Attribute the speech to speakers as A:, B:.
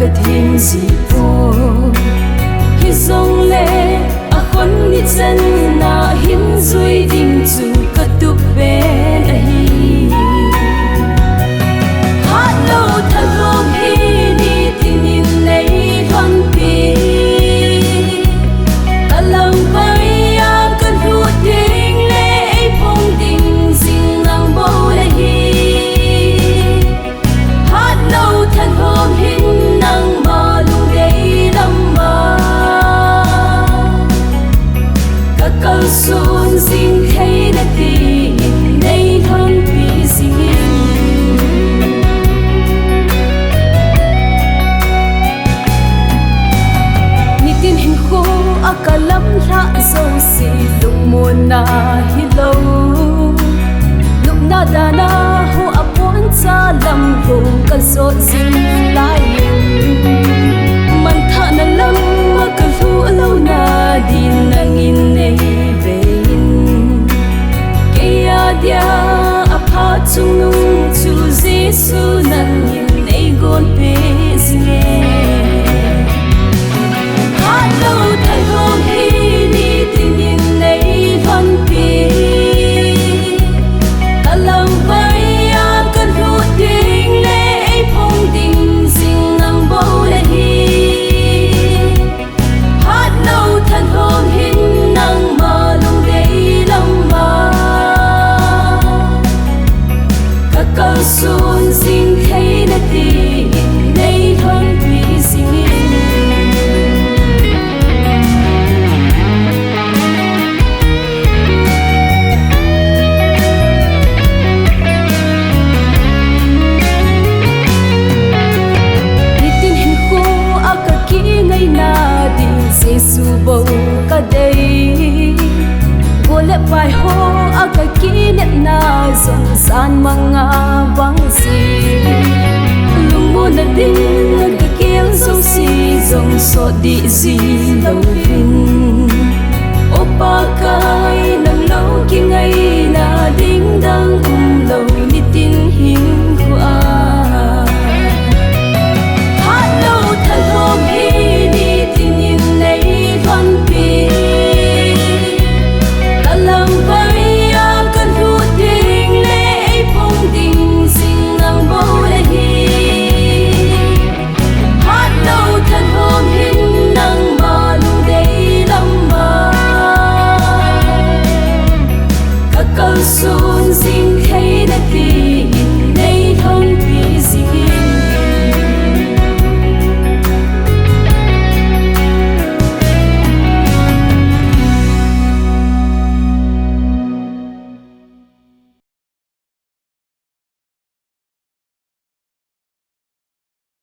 A: ka thim si po hi song le a khon ni chan na hin zui ding chu ka tu pen a hi hát lâu thật hôm hi ni tin in lấy thon pi ta lòng bay a kan hu ding le phong ding sing nang bo la hi hát lâu thật hôm hin nang ma lu dei lam ma ka kal sun sing thấy na ti nei thon pi sing akalam ra zo si luk mo na hilo luk na dana ho apon cha lam ho ka zo zing lai man tha na lam ma ka lu lo na din nang in nei vein ke ya dia apha chung nung chu jesu nang in nei gon pe zine lâu thay hôm hi ni tin in lấy thon pi ta lòng bay a kan hu ding le phong ding sing nang bo la hi hát lâu thay hôm hin nang ma lung dei lam ma ka kal sun sing thấy na ti nei thon pi sing Giêsu bầu ca đây vô lệ bài hô a cái kỷ niệm na dòng san mang ngã vắng gì lùng muôn là đinh cái kiếng dòng si dòng sọ đi gì lâu vinh opa kai nang lâu kia ngày na đinh đang lâu ni tin hình của hát lâu thật hôm hi ni tin in lấy thon pi ta lòng bay a kan hu ding le phong ding sing nang bo la hi hát lâu thật hôm hin nang ma lu dei lam ma ka kal sun sing thấy na ti